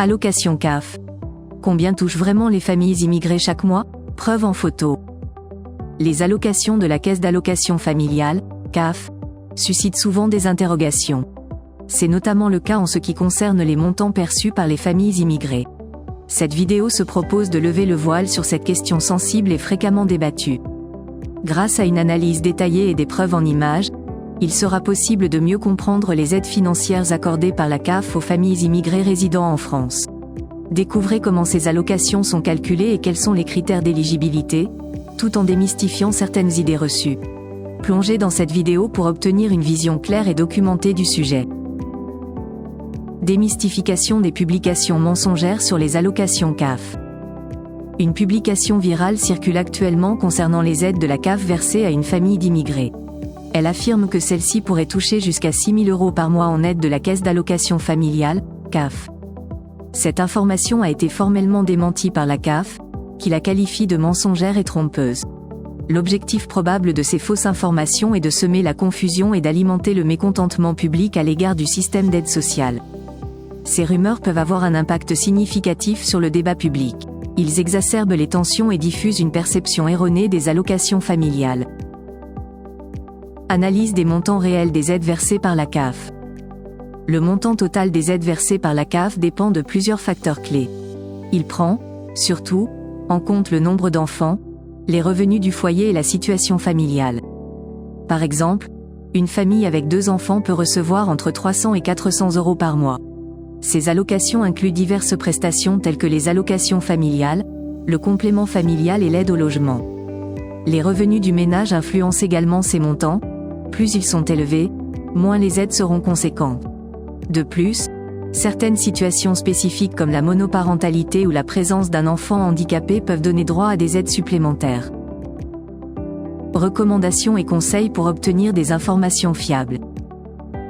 Allocation CAF. Combien touchent vraiment les familles immigrées chaque mois? Preuve en photo. Les allocations de la Caisse d'allocation familiale, CAF, suscitent souvent des interrogations. C'est notamment le cas en ce qui concerne les montants perçus par les familles immigrées. Cette vidéo se propose de lever le voile sur cette question sensible et fréquemment débattue. Grâce à une analyse détaillée et des preuves en images, il sera possible de mieux comprendre les aides financières accordées par la CAF aux familles immigrées résidant en France. Découvrez comment ces allocations sont calculées et quels sont les critères d'éligibilité, tout en démystifiant certaines idées reçues. Plongez dans cette vidéo pour obtenir une vision claire et documentée du sujet. Démystification des publications mensongères sur les allocations CAF. Une publication virale circule actuellement concernant les aides de la CAF versées à une famille d'immigrés. Elle affirme que celle-ci pourrait toucher jusqu'à 6 000 € par mois en aide de la Caisse d'allocation familiale, CAF. Cette information a été formellement démentie par la CAF, qui la qualifie de mensongère et trompeuse. L'objectif probable de ces fausses informations est de semer la confusion et d'alimenter le mécontentement public à l'égard du système d'aide sociale. Ces rumeurs peuvent avoir un impact significatif sur le débat public. Ils exacerbent les tensions et diffusent une perception erronée des allocations familiales. Analyse des montants réels des aides versées par la CAF. Le montant total des aides versées par la CAF dépend de plusieurs facteurs clés. Il prend, surtout, en compte le nombre d'enfants, les revenus du foyer et la situation familiale. Par exemple, une famille avec 2 enfants peut recevoir entre 300 et 400 € par mois. Ces allocations incluent diverses prestations telles que les allocations familiales, le complément familial et l'aide au logement. Les revenus du ménage influencent également ces montants. Plus ils sont élevés, moins les aides seront conséquentes. De plus, certaines situations spécifiques comme la monoparentalité ou la présence d'un enfant handicapé peuvent donner droit à des aides supplémentaires. Recommandations et conseils pour obtenir des informations fiables.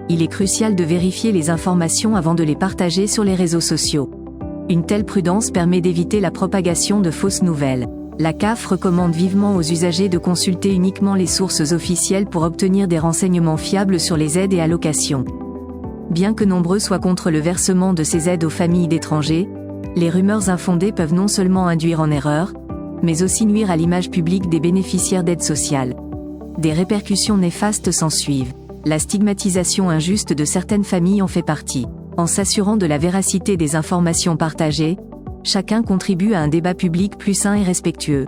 Il est crucial de vérifier les informations avant de les partager sur les réseaux sociaux. Une telle prudence permet d'éviter la propagation de fausses nouvelles. La CAF recommande vivement aux usagers de consulter uniquement les sources officielles pour obtenir des renseignements fiables sur les aides et allocations. Bien que nombreux soient contre le versement de ces aides aux familles d'étrangers, les rumeurs infondées peuvent non seulement induire en erreur, mais aussi nuire à l'image publique des bénéficiaires d'aides sociales. Des répercussions néfastes s'ensuivent. La stigmatisation injuste de certaines familles en fait partie. En s'assurant de la véracité des informations partagées, chacun contribue à un débat public plus sain et respectueux.